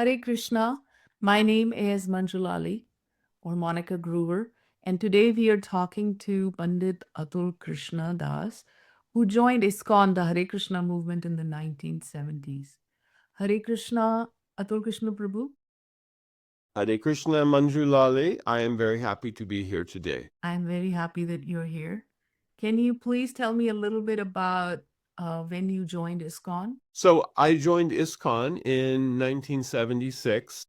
Hare Krishna. My name is Manjulali or Monica Groover, and today we are talking to Pandit Atul Krishna Das, who joined ISKCON, the Hare Krishna movement in the 1970s. Hare Krishna, Atul Krishna Prabhu. Hare Krishna Manjulali. I am very happy to be here today. I'm very happy that you're here. Can you please tell me a little bit about when you joined ISKCON? So I joined ISKCON in 1976.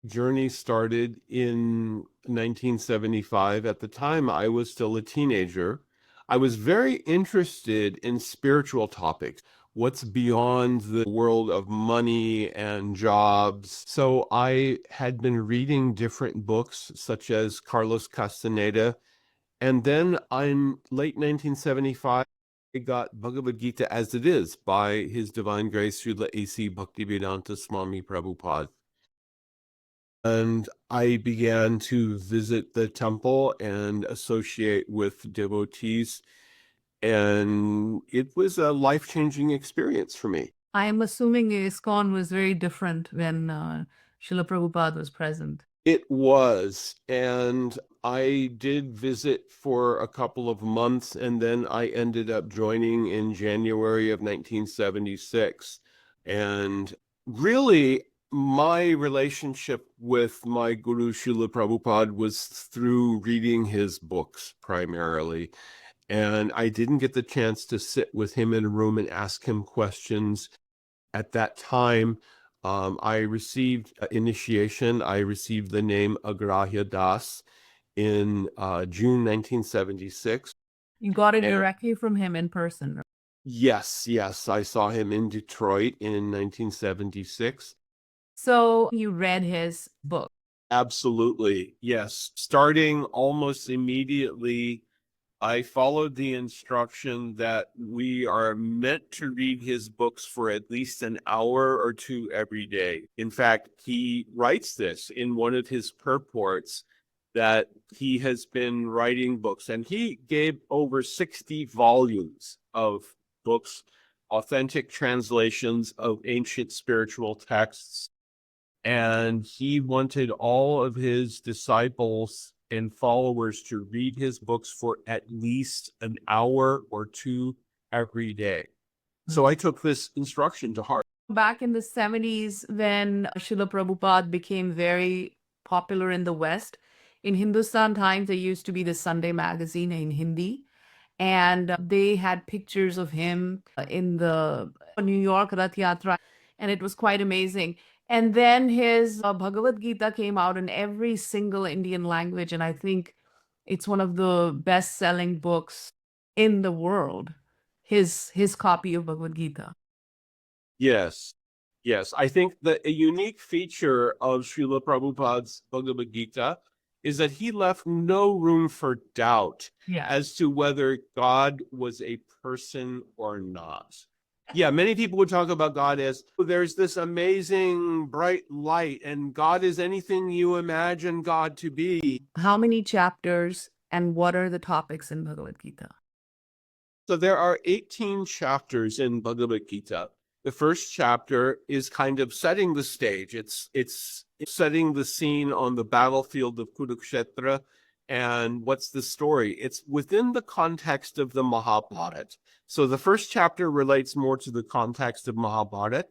Journey started in 1975. At the time, I was still a teenager. I was very interested in spiritual topics, what's beyond the world of money and jobs. So I had been reading different books, such as Carlos Castaneda. And then in late 1975, I got Bhagavad Gita as it is by His Divine Grace Srila A.C. Bhaktivedanta Swami Prabhupada. And I began to visit the temple and associate with devotees. And it was a life-changing experience for me. I am assuming ISKCON was very different when Srila Prabhupada was present. It was, and I did visit for a couple of months, and then I ended up joining in January of 1976. And really, my relationship with my Guru Srila Prabhupada was through reading his books primarily. And I didn't get the chance to sit with him in a room and ask him questions. At that time, I received initiation. I received the name Agrahya Das in June 1976. You got it And directly from him in person. yes, I saw him in Detroit in 1976. So you read his book. Absolutely, yes. Starting almost immediately, I followed the instruction that we are meant to read his books for at least an hour or two every day. In fact, he writes this in one of his purports that he has been writing books, and he gave over 60 volumes of books, authentic translations of ancient spiritual texts. And he wanted all of his disciples and followers to read his books for at least an hour or two every day. So I took this instruction to heart. Back in the 70s, when Srila Prabhupada became very popular in the West, in Hindustan Times, there used to be the Sunday magazine in Hindi, and they had pictures of him in the New York Rath Yatra, and it was quite amazing. And then his Bhagavad Gita came out in every single Indian language, and I think it's one of the best-selling books in the world. His copy of Bhagavad Gita. Yes. I think that a unique feature of Srila Prabhupada's Bhagavad Gita is that he left no room for doubt as to whether God was a person or not. Yeah, many people would talk about God as there's this amazing bright light, and God is anything you imagine God to be. How many chapters and what are the topics in Bhagavad Gita? So there are 18 chapters in Bhagavad Gita. The first chapter is kind of setting the stage. It's setting the scene on the battlefield of Kurukshetra. And what's the story? It's within the context of the Mahabharat. So the first chapter relates more to the context of Mahabharat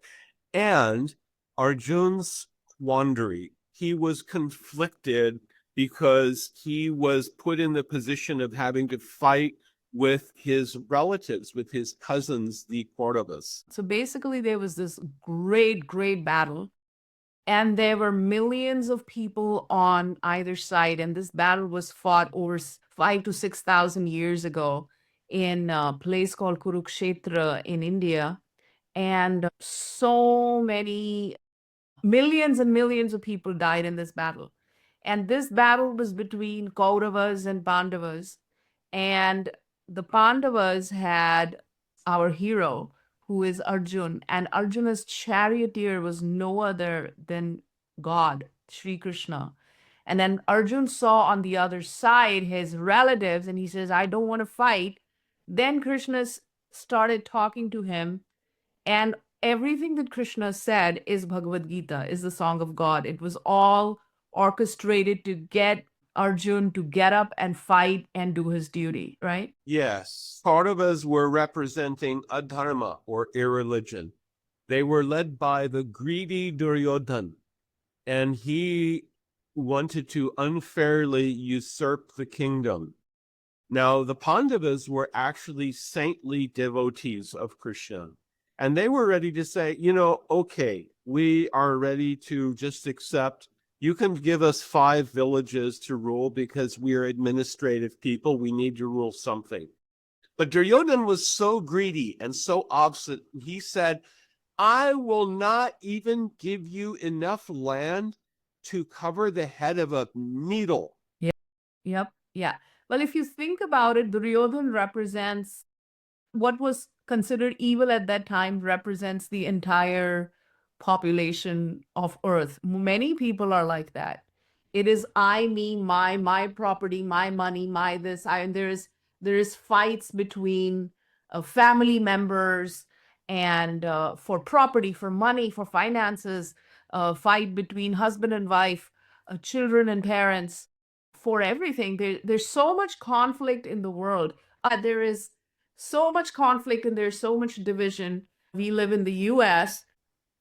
and Arjun's quandary. He was conflicted because he was put in the position of having to fight with his relatives, with his cousins, the Kauravas. So basically, there was this great battle, and there were millions of people on either side, and this battle was fought over 5,000 to 6,000 years ago in a place called Kurukshetra in India, and so many millions and millions of people died in this battle. And this battle was between Kauravas and Pandavas, and the Pandavas had our hero, who is Arjun, and Arjuna's charioteer was no other than God, Sri Krishna. And then Arjun saw on the other side his relatives, and he says, I don't want to fight. Then Krishna started talking to him, and everything that Krishna said is Bhagavad Gita, is the song of God. It was all orchestrated to get Arjun to get up and fight and do his duty, right? Yes. Kauravas were representing adharma or irreligion. They were led by the greedy Duryodhan, and he wanted to unfairly usurp the kingdom. Now, the Pandavas were actually saintly devotees of Krishna, and they were ready to say, okay, we are ready to just accept. You can give us 5 villages to rule because we are administrative people. We need to rule something. But Duryodhan was so greedy and so obstinate. He said, I will not even give you enough land to cover the head of a needle. Yep. Yeah. Well, if you think about it, Duryodhan represents what was considered evil at that time, represents the entire population of Earth. Many people are like that. It is I, me, my property, my money, my this. And there is fights between family members and for property, for money, for finances. Fight between husband and wife, children and parents, for everything. There's so much conflict in the world. There is so much conflict and there's so much division. We live in the US,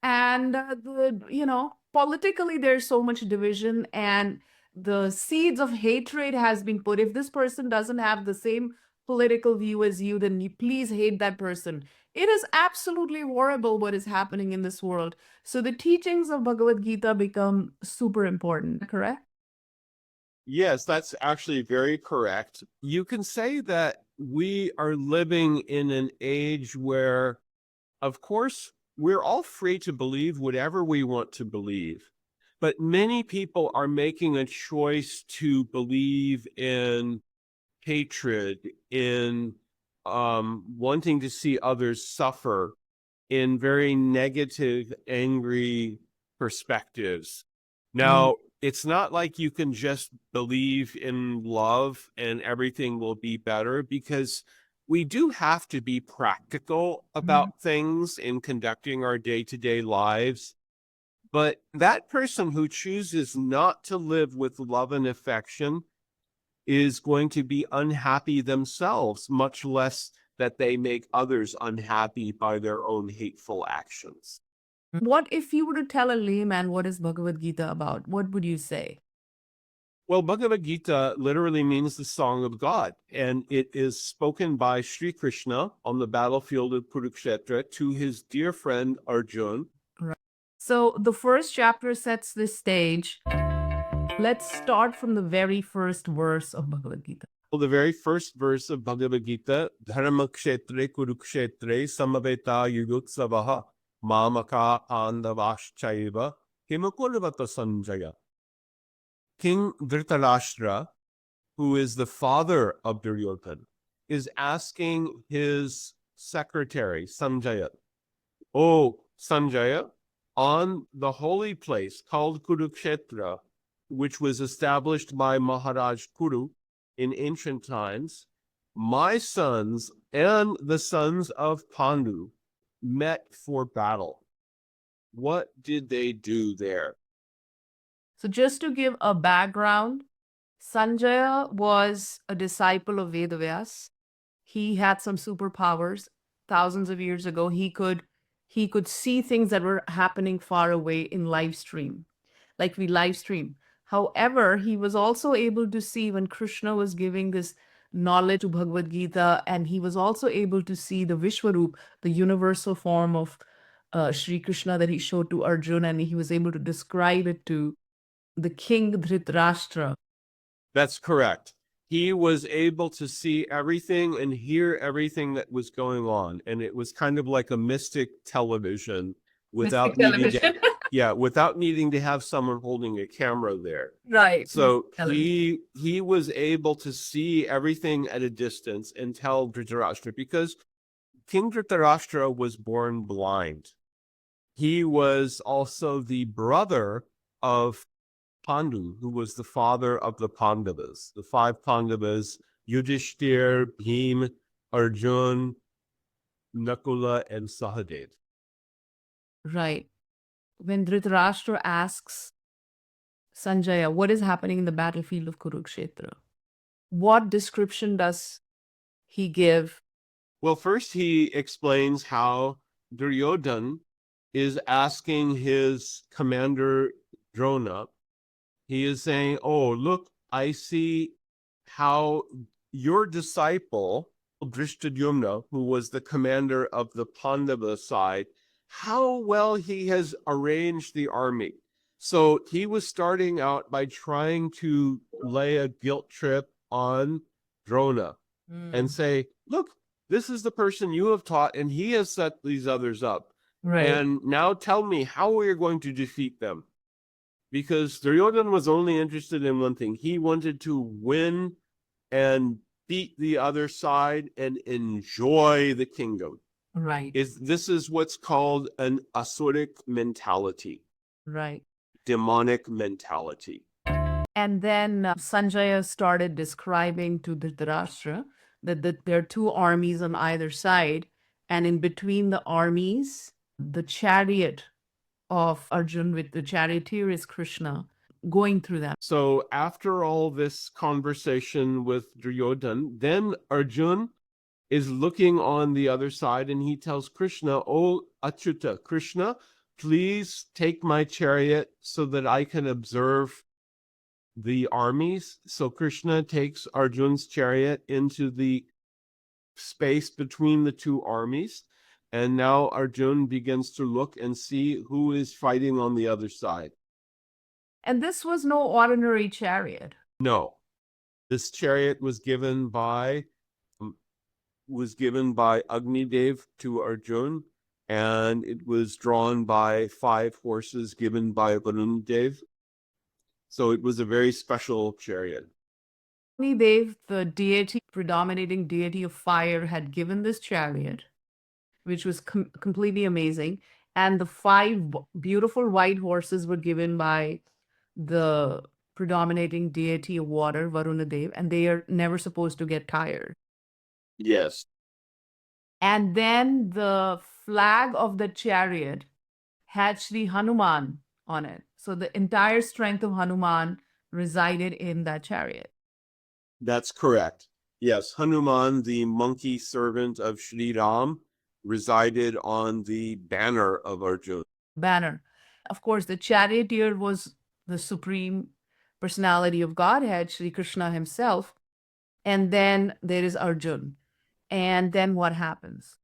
and politically there's so much division, and the seeds of hatred has been put. If this person doesn't have the same political view as you, then you please hate that person. It is absolutely horrible what is happening in this world. So the teachings of Bhagavad Gita become super important, correct? Yes, that's actually very correct. You can say that we are living in an age where, of course, we're all free to believe whatever we want to believe. But many people are making a choice to believe in hatred, in wanting to see others suffer, in very negative, angry perspectives. Now, it's not like you can just believe in love and everything will be better, because we do have to be practical about things in conducting our day-to-day lives. But that person who chooses not to live with love and affection is going to be unhappy themselves, much less that they make others unhappy by their own hateful actions. What if you were to tell a layman what is Bhagavad Gita about? What would you say? Well, Bhagavad Gita literally means the song of God, and it is spoken by Sri Krishna on the battlefield of Kurukshetra to his dear friend Arjun. Right. So the first chapter sets this stage. Let's start from the very first verse of Bhagavad Gita. Well, the very first verse of Bhagavad Gita, Dharma Kshetre Kurukshetre Samaveta Yugutsavaha Mamaka Andavaschaiva Himakurvata Sanjaya. King Dhritarashtra, who is the father of Duryodhana, is asking his secretary, Sanjaya, "Oh, Sanjaya, on the holy place called Kurukshetra, which was established by Maharaj Kuru in ancient times, my sons and the sons of Pandu met for battle. What did they do there?" So just to give a background, Sanjaya was a disciple of Vedavyas. He had some superpowers. Thousands of years ago, he could see things that were happening far away in live stream, like we live stream. However, he was also able to see when Krishna was giving this knowledge to Bhagavad Gita, and he was also able to see the Vishwaroop, the universal form of Sri Krishna that he showed to Arjuna, and he was able to describe it to the king Dhritarashtra. That's correct. He was able to see everything and hear everything that was going on. And it was kind of like a mystic television without without needing to have someone holding a camera there. Right. So he was able to see everything at a distance and tell Dhritarashtra, because King Dhritarashtra was born blind. He was also the brother of Pandu, who was the father of the Pandavas, the 5 Pandavas, Yudhishthir, Bhim, Arjun, Nakula, and Sahadev. Right. When Dhritarashtra asks Sanjaya, what is happening in the battlefield of Kurukshetra? What description does he give? Well, first he explains how Duryodhan is asking his commander Drona. He is saying, "Oh, look, I see how your disciple Drishtadyumna, who was the commander of the Pandava side, how well he has arranged the army." So he was starting out by trying to lay a guilt trip on Drona and say, "Look, this is the person you have taught, and he has set these others up. Right. And now tell me how we are going to defeat them." Because Duryodhan was only interested in one thing. He wanted to win and beat the other side and enjoy the kingdom. Right. This is what's called an asuric mentality, Right. demonic mentality. And then Sanjaya started describing to Dhritarashtra that there are two armies on either side, and in between the armies, the chariot of Arjun with the charioteer is Krishna going through them. So after all this conversation with Duryodhan, then Arjun is looking on the other side and he tells Krishna, "Oh, Achyuta, Krishna, please take my chariot so that I can observe the armies." So Krishna takes Arjun's chariot into the space between the two armies. And now Arjun begins to look and see who is fighting on the other side. And this was no ordinary chariot. No, this chariot was given by Agni Dev to Arjun, and it was drawn by 5 horses given by Varun Dev. So it was a very special chariot. Agni Dev, the deity, predominating deity of fire, had given this chariot, which was completely amazing. And the 5 beautiful white horses were given by the predominating deity of water, Varuna Dev, and they are never supposed to get tired. Yes. And then the flag of the chariot had Sri Hanuman on it. So the entire strength of Hanuman resided in that chariot. That's correct. Yes, Hanuman, the monkey servant of Sri Ram, resided on the banner of Arjun. Banner. Of course, the charioteer was the supreme personality of Godhead, Sri Krishna himself. And then there is Arjun. And then what happens?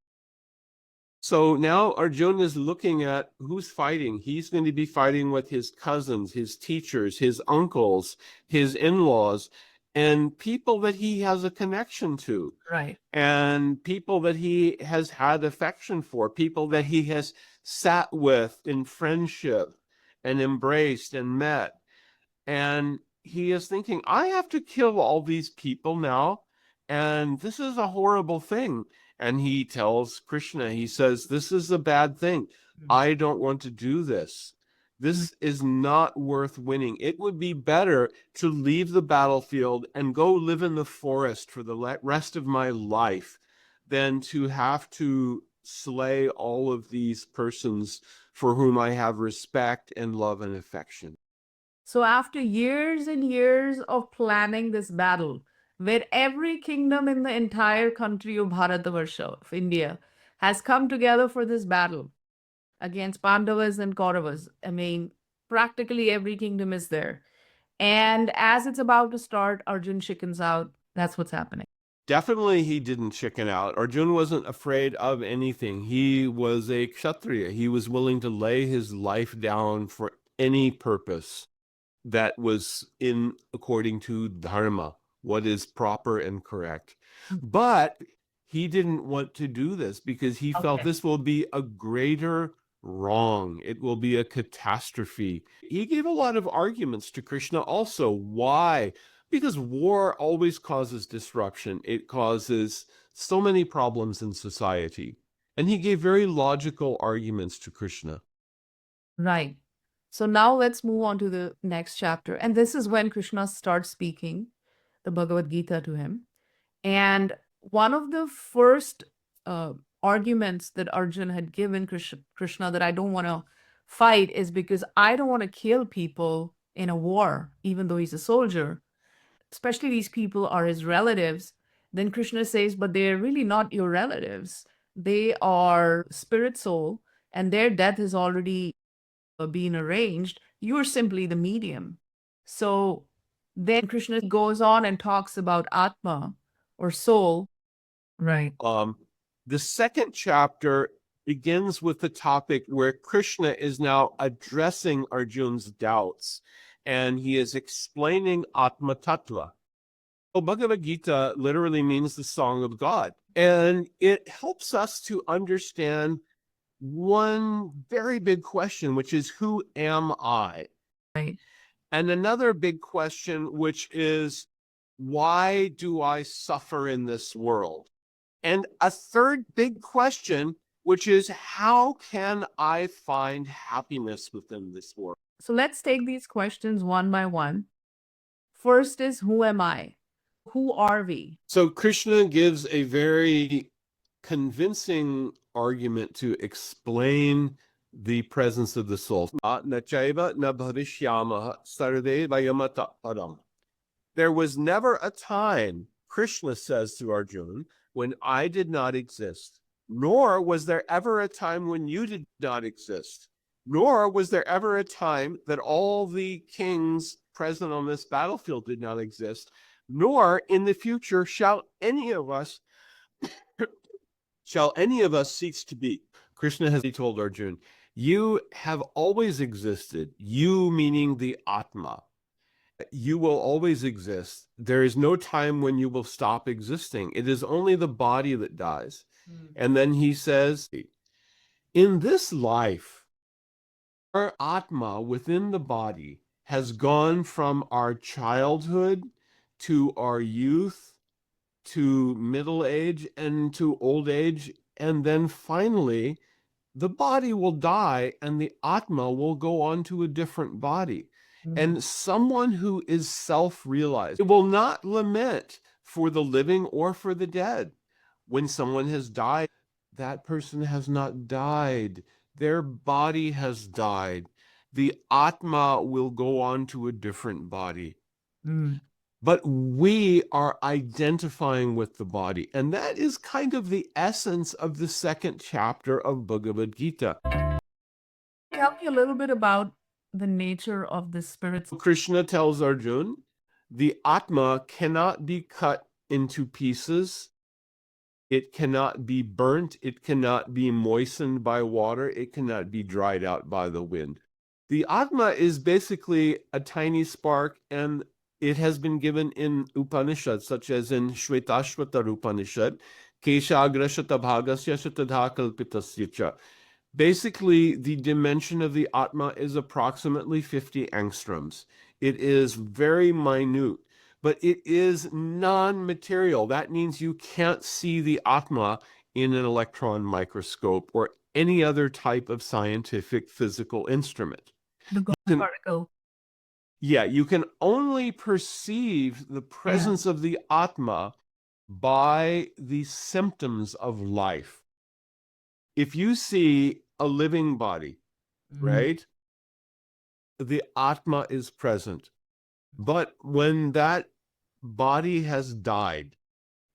So now Arjun is looking at who's fighting. He's going to be fighting with his cousins, his teachers, his uncles, his in-laws, and people that he has a connection to. Right. And people that he has had affection for, people that he has sat with in friendship and embraced and met. And he is thinking, I have to kill all these people now, and this is a horrible thing. And he tells Krishna, he says, this is a bad thing. I don't want to do this. This is not worth winning. It would be better to leave the battlefield and go live in the forest for the rest of my life than to have to slay all of these persons for whom I have respect and love and affection. So after years and years of planning this battle, where every kingdom in the entire country of Bharatavarsha, of India, has come together for this battle against Pandavas and Kauravas. I mean, practically every kingdom is there. And as it's about to start, Arjun chickens out. That's what's happening. Definitely he didn't chicken out. Arjun wasn't afraid of anything. He was a Kshatriya. He was willing to lay his life down for any purpose that was in according to dharma, what is proper and correct. But he didn't want to do this because he felt this will be a greater wrong. It will be a catastrophe. He gave a lot of arguments to Krishna also. Why? Because war always causes disruption. It causes so many problems in society. And he gave very logical arguments to Krishna. Right. So now let's move on to the next chapter. And this is when Krishna starts speaking the Bhagavad Gita to him. And one of the first arguments that Arjun had given Krishna that I don't want to fight is because I don't want to kill people in a war, even though he's a soldier, especially these people are his relatives. Then Krishna says, but they're really not your relatives. They are spirit soul, and their death has already been arranged. You're simply the medium. So then Krishna goes on and talks about Atma or soul. Right. The second chapter begins with the topic where Krishna is now addressing Arjun's doubts, and he is explaining Atma Tattva. So Bhagavad Gita literally means the song of God, and it helps us to understand one very big question, which is, who am I? Right. And another big question, which is, why do I suffer in this world? And a third big question, which is, how can I find happiness within this world? So let's take these questions one by one. First is, who am I? Who are we? So Krishna gives a very convincing argument to explain the presence of the soul. There was never a time, Krishna says to Arjuna, when I did not exist, nor was there ever a time when you did not exist, nor was there ever a time that all the kings present on this battlefield did not exist, nor in the future shall any of us cease to be. Krishna has told Arjuna, you have always existed, you meaning the Atma. You will always exist. There is no time when you will stop existing. It is only the body that dies. And then he says, in this life, our Atma within the body has gone from our childhood to our youth to middle age and to old age. And then finally, the body will die and the Atma will go on to a different body. And someone who is self-realized will not lament for the living or for the dead. When someone has died, that person has not died. Their body has died. The Atma will go on to a different body. But we are identifying with the body. And that is kind of the essence of the second chapter of Bhagavad Gita. Tell me a little bit about the nature of the spirit. Krishna tells Arjuna, the Atma cannot be cut into pieces. It cannot be burnt. It cannot be moistened by water. It cannot be dried out by the wind. The Atma is basically a tiny spark, and it has been given in Upanishads, such as in Shvetashvatar Upanishad, Keshagra Shatabhagasya Shatadha Kalpitasya cha. Basically, the dimension of the Atma is approximately 50 angstroms. It is very minute, but it is non-material. That means you can't see the Atma in an electron microscope or any other type of scientific physical instrument. The God particle. Yeah, you can only perceive the presence of the Atma by the symptoms of life. If you see a living body, right, the Atma is present. But when that body has died,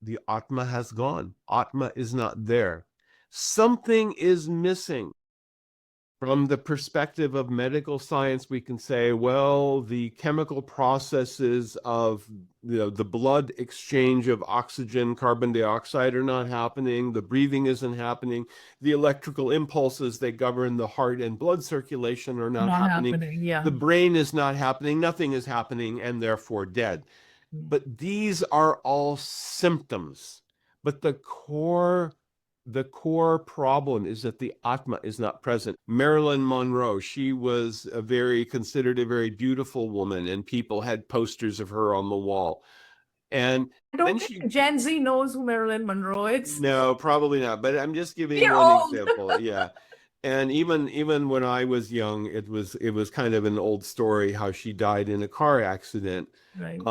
the Atma has gone. Atma is not there. Something is missing. From the perspective of medical science, we can say, well, the chemical processes of the blood exchange of oxygen, carbon dioxide are not happening. The breathing isn't happening. The electrical impulses that govern the heart and blood circulation are not happening. Yeah. The brain is not happening. Nothing is happening, and therefore dead. But these are all symptoms. But the core problem is that the Atma is not present. Marilyn Monroe, she was considered a very beautiful woman, and people had posters of her on the wall. And I don't think Gen Z knows who Marilyn Monroe is. No, probably not. But I'm just giving one example. Yeah. And even when I was young, it was kind of an old story how she died in a car accident. Right.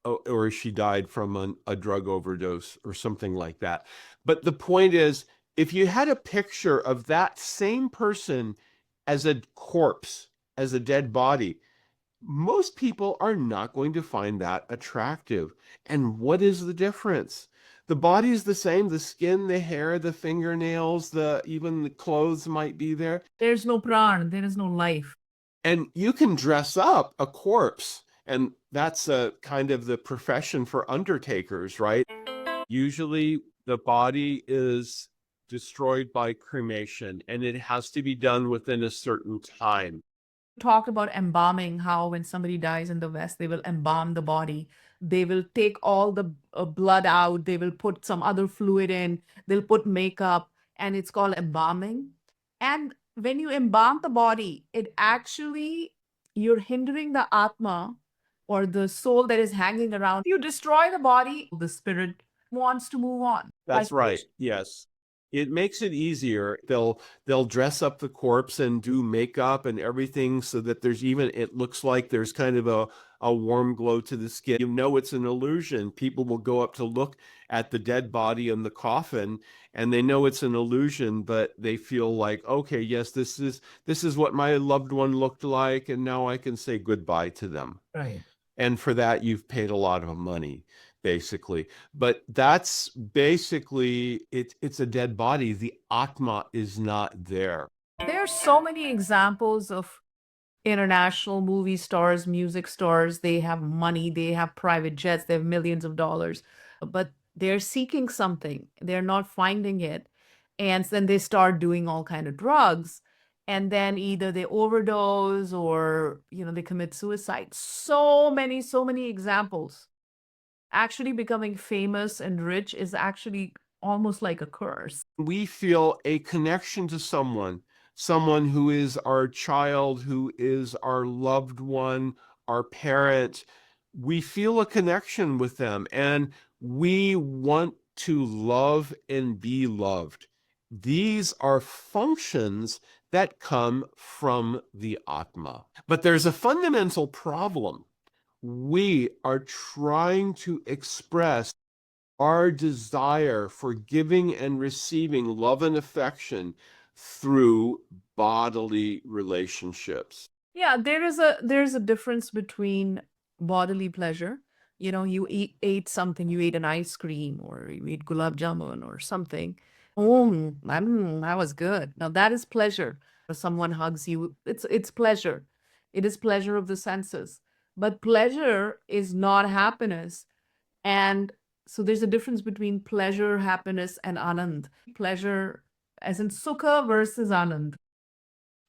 Or she died from a drug overdose or something like that. But the point is, If you had a picture of that same person as a corpse, as a dead body, most people are not going to find that attractive. And what is the difference? The body is the same, the skin, the hair, the fingernails, the even the clothes might be there. There's no pran, there is no life. And you can dress up a corpse, and that's a kind of the profession for undertakers, right? Usually the body is destroyed by cremation, and it has to be done within a certain time. Talked about embalming, how when somebody dies in the West, they will embalm the body. They will take all the blood out, they will put some other fluid in, they'll put makeup, and it's called embalming. And when you embalm the body, it actually, you're hindering the Atma or the soul that is hanging around. You destroy the body, the spirit wants to move on. That's right. Yes. It makes it easier. They'll dress up the corpse and do makeup and everything so that there's even it looks like there's kind of a warm glow to the skin. You know it's an illusion. People will go up to look at the dead body in the coffin and they know it's an illusion, but they feel like, okay, yes, this is what my loved one looked like, and now I can say goodbye to them. Right. And for that, you've paid a lot of money, basically. But that's basically it's a dead body. The Atma is not there. There are so many examples of international movie stars, music stars. They have money, they have private jets, they have millions of dollars, but they're seeking something. They're not finding it. And then they start doing all kind of drugs. And then either they overdose or, they commit suicide. So many examples. Actually becoming famous and rich is actually almost like a curse. We feel a connection to someone who is our child, who is our loved one, our parent. We feel a connection with them and we want to love and be loved. These are functions that come from the Atma. But there's a fundamental problem. We are trying to express our desire for giving and receiving love and affection through bodily relationships. Yeah, there's a difference between bodily pleasure. You ate something, you ate an ice cream or you ate gulab jamun or something. Oh, that was good. Now that is pleasure. Or someone hugs you, it's pleasure. It is pleasure of the senses. But pleasure is not happiness. And so there's a difference between pleasure, happiness, and anand. Pleasure as in sukha versus anand.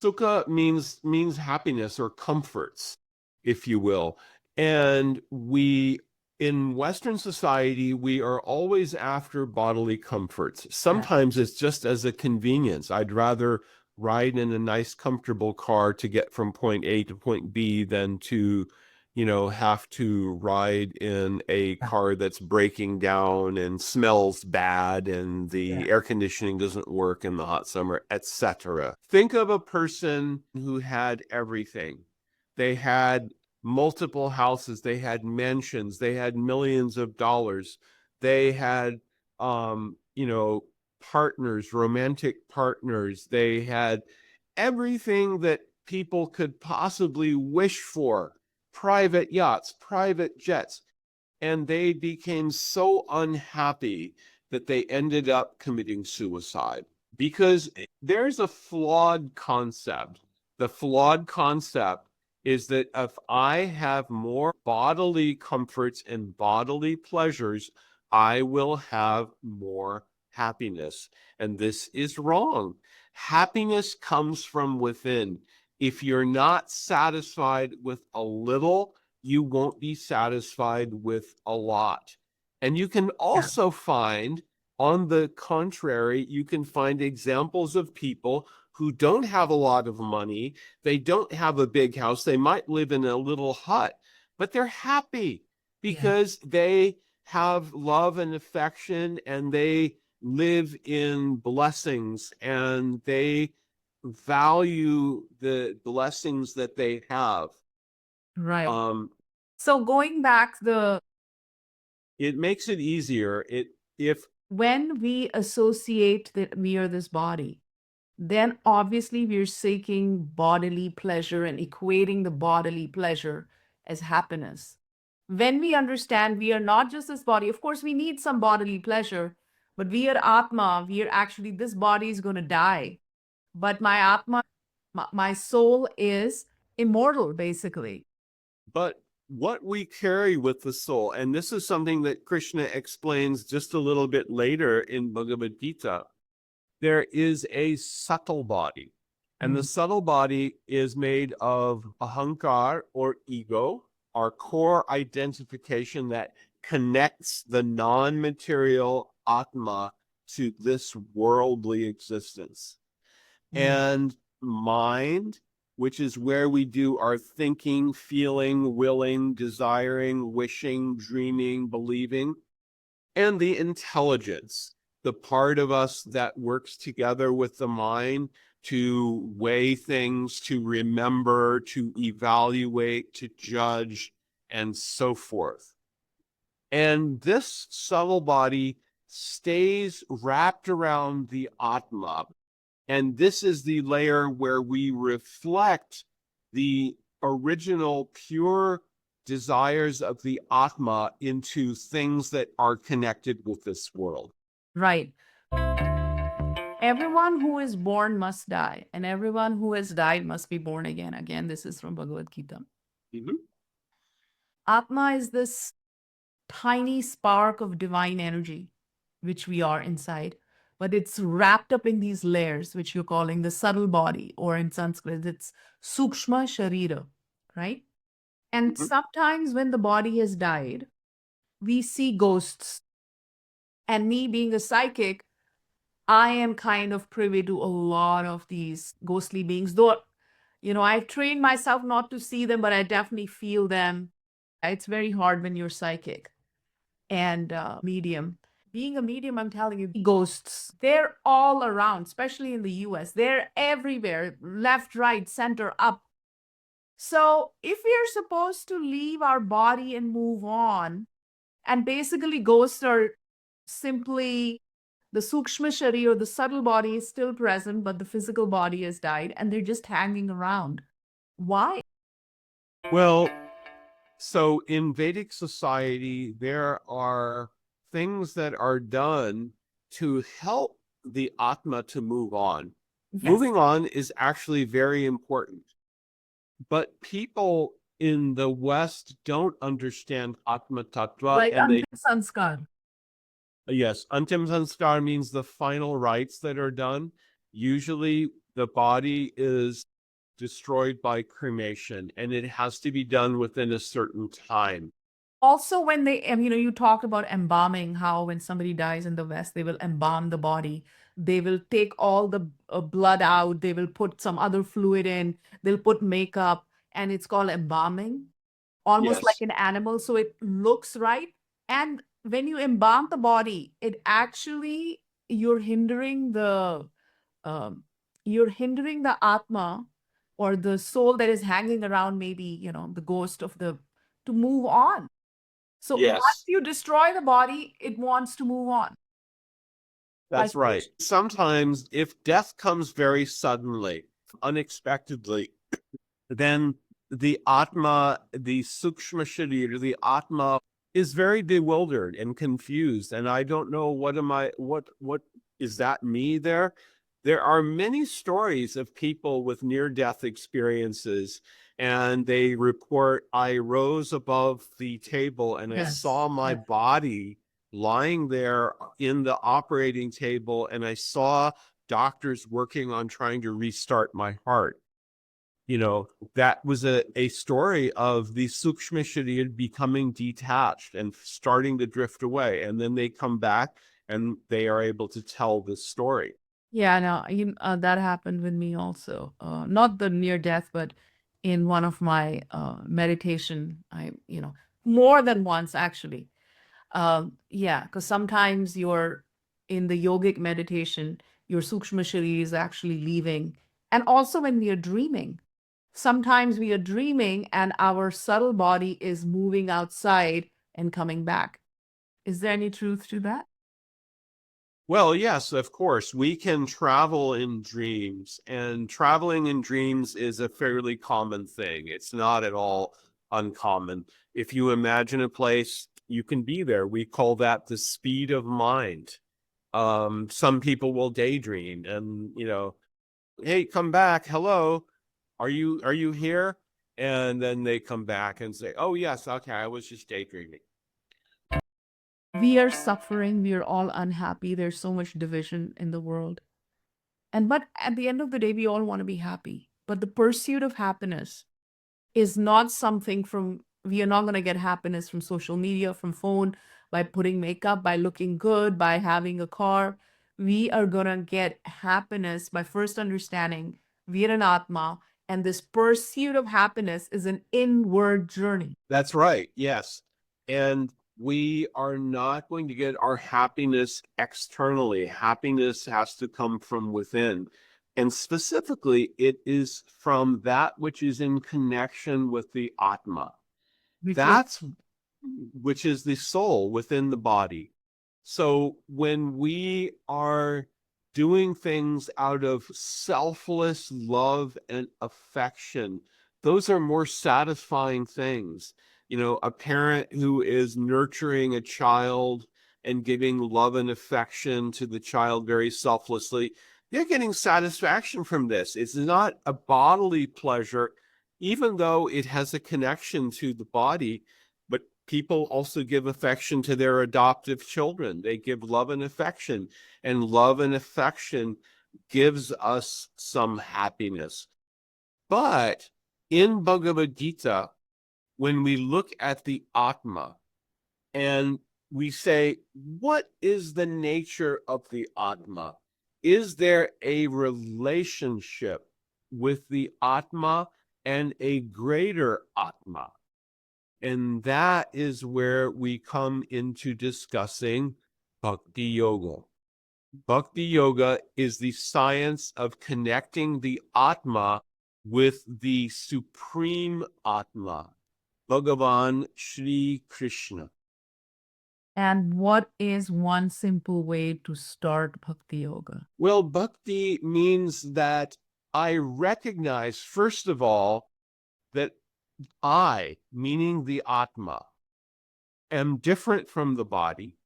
Sukha means happiness or comforts, if you will. And we in Western society, we are always after bodily comforts. Sometimes it's just as a convenience. I'd rather ride in a nice, comfortable car to get from point A to point B than to, have to ride in a car that's breaking down and smells bad and the air conditioning doesn't work in the hot summer, etc. Think of a person who had everything. They had multiple houses, they had mansions, they had millions of dollars, they had partners, romantic partners, they had everything that people could possibly wish for, private yachts, private jets, and they became so unhappy that they ended up committing suicide because there's a flawed concept. The flawed concept is that if I have more bodily comforts and bodily pleasures, I will have more happiness. And this is wrong. Happiness comes from within. If you're not satisfied with a little, you won't be satisfied with a lot. And you can also find, on the contrary, you can find examples of people who don't have a lot of money. They don't have a big house. They might live in a little hut, but they're happy because they have love and affection and they live in blessings and they value the blessings that they have. Right. So going back It makes it easier. If when we associate that we are this body, then obviously we're seeking bodily pleasure and equating the bodily pleasure as happiness. When we understand we are not just this body, of course, we need some bodily pleasure, but we are Atma, we are actually, this body is going to die. But my Atma, my soul is immortal, basically. But what we carry with the soul, and this is something that Krishna explains just a little bit later in Bhagavad Gita, there is a subtle body. And the subtle body is made of ahankar or ego, our core identification that connects the non material Atma to this worldly existence. And mind, which is where we do our thinking, feeling, willing, desiring, wishing, dreaming, believing, and the intelligence, the part of us that works together with the mind to weigh things, to remember, to evaluate, to judge, and so forth. And this subtle body stays wrapped around the Atma. And this is the layer where we reflect the original pure desires of the Atma into things that are connected with this world. Right. Everyone who is born must die, and everyone who has died must be born again. Again, this is from Bhagavad Gita. Mhm. Atma is this tiny spark of divine energy, which we are inside, but it's wrapped up in these layers, which you're calling the subtle body, or in Sanskrit, it's Sukshma Sharira, right? And Mhm. sometimes when the body has died, we see ghosts. And me being a psychic, I am kind of privy to a lot of these ghostly beings, though, I've trained myself not to see them, but I definitely feel them. It's very hard when you're psychic and medium. Being a medium, I'm telling you, ghosts, they're all around, especially in the US. They're everywhere, left, right, center, up. So if we are supposed to leave our body and move on, and basically ghosts are simply the sukshma shari, or the subtle body is still present, but the physical body has died and they're just hanging around. Why? Well, so in Vedic society, there are things that are done to help the Atma to move on. Yes. Moving on is actually very important. But people in the West don't understand Atma Tattva, Like and they, antim sanskar. yes, Antim Sanskar means the final rites that are done. Usually the body is destroyed by cremation, and it has to be done within a certain time. Also, when they, you talked about embalming, how when somebody dies in the West, they will embalm the body. They will take all the blood out, they will put some other fluid in, they'll put makeup, and it's called embalming, almost like Yes. an animal. So it looks right. And when you embalm the body, it actually, you're hindering the, um, Atma, or the soul that is hanging around, maybe, the ghost of the, to move on. So once Yes. you destroy the body, it wants to move on. That's right. Sometimes, if death comes very suddenly, unexpectedly, then the Atma, the Sukshma Sharir, the Atma is very bewildered and confused. And I don't know, what is that me there? There are many stories of people with near-death experiences, and they report, I rose above the table and I saw my body lying there in the operating table, and I saw doctors working on trying to restart my heart. That was a story of the Sukshma Sharir becoming detached and starting to drift away. And then they come back and they are able to tell this story. Yeah, no, that happened with me also. Not the near death, but in one of my meditation, more than once actually. Yeah, because sometimes you're in the yogic meditation, your sukshma shari is actually leaving. And also when we are dreaming, sometimes we are dreaming and our subtle body is moving outside and coming back. Is there any truth to that? Well, yes, of course. We can travel in dreams, and traveling in dreams is a fairly common thing. It's not at all uncommon. If you imagine a place, you can be there. We call that the speed of mind. Some people will daydream and, hey, come back. Hello. Are you here? And then they come back and say, oh, yes, okay, I was just daydreaming. We are suffering, we are all unhappy. There's so much division in the world. But at the end of the day, we all want to be happy. But the pursuit of happiness is not something from, we are not going to get happiness from social media, from phone, by putting makeup, by looking good, by having a car. We are going to get happiness by first understanding we are an Atma, and this pursuit of happiness is an inward journey. That's right. Yes. And we are not going to get our happiness externally. Happiness has to come from within. And specifically, it is from that which is in connection with the Atma. That's which is the soul within the body. So when we are doing things out of selfless love and affection, those are more satisfying things. A parent who is nurturing a child and giving love and affection to the child very selflessly, they're getting satisfaction from this. It's not a bodily pleasure, even though it has a connection to the body, but people also give affection to their adoptive children. They give love and affection, and love and affection gives us some happiness. But in Bhagavad Gita, when we look at the Atma and we say, what is the nature of the Atma? Is there a relationship with the Atma and a greater Atma? And that is where we come into discussing Bhakti Yoga. Bhakti Yoga is the science of connecting the Atma with the Supreme Atma, Bhagavan Shri Krishna. And what is one simple way to start Bhakti Yoga? Well, Bhakti means that I recognize, first of all, that I, meaning the Atma, am different from the body,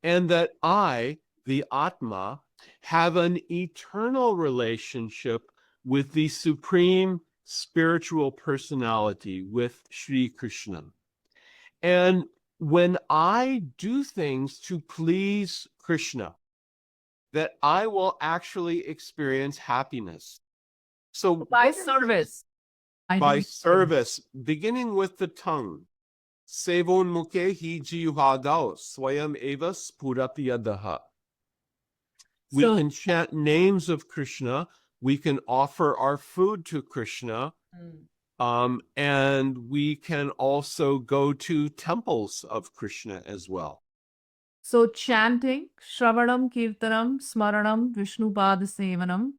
and that I, the Atma, have an eternal relationship with the supreme spiritual personality, with Sri Krishna. And when I do things to please Krishna, that I will actually experience happiness. So By service. by service, beginning with the tongue, Sevon mukhe hi jivhadao swayam eva spuratiyadaha. We can chant names of Krishna. We can offer our food to Krishna. And we can also go to temples of Krishna as well. So chanting, Shravanam, Kirtanam, Smaranam, Vishnupad Sevanam.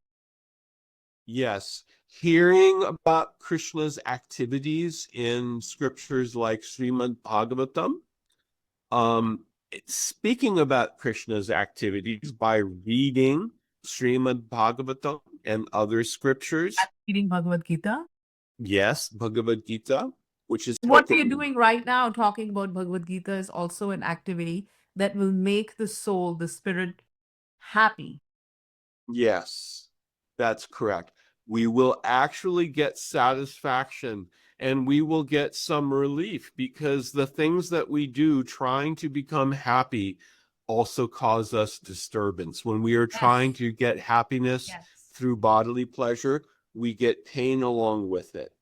Yes, hearing about Krishna's activities in scriptures like Srimad Bhagavatam, speaking about Krishna's activities by reading Srimad Bhagavatam and other scriptures. Reading Bhagavad Gita. Yes, Bhagavad Gita, which is What we are doing right now, talking about Bhagavad Gita, is also an activity that will make the soul, the spirit, happy. Yes, that's correct. We will actually get satisfaction and we will get some relief, because the things that we do trying to become happy also cause us disturbance. When we are trying to get happiness through bodily pleasure, we get pain along with it.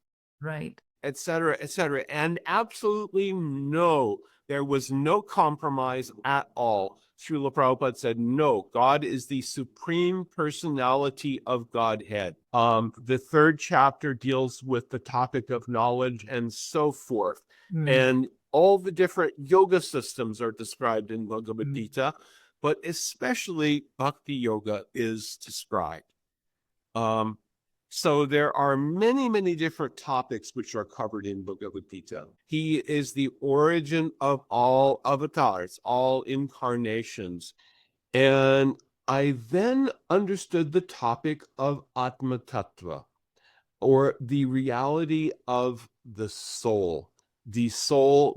Right. Etc., etc. And absolutely no, there was no compromise at all. Srila Prabhupada said, no, God is the supreme personality of Godhead. The third chapter deals with the topic of knowledge and so forth. And all the different yoga systems are described in Bhagavad Gita, but especially Bhakti Yoga is described. So there are many, many different topics which are covered in Bhagavad Gita. He is the origin of all avatars, all incarnations. And I then understood the topic of Atma Tattva, or the reality of the soul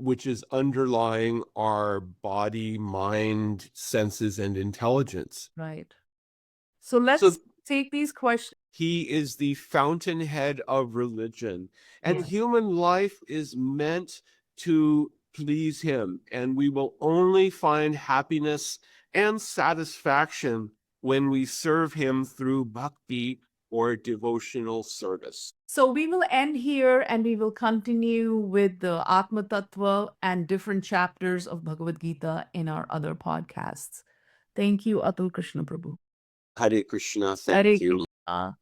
which is underlying our body, mind, senses, and intelligence. Right. So let's So take these questions. he is the fountainhead of religion, and Yes. human life is meant to please him, and we will only find happiness and satisfaction when we serve him through bhakti or devotional service. So we will end here and we will continue with the Atma Tattva and different chapters of Bhagavad Gita in our other podcasts. Thank you, Atul Krishna Prabhu. Hare Krishna, Hare thank you. Krishna.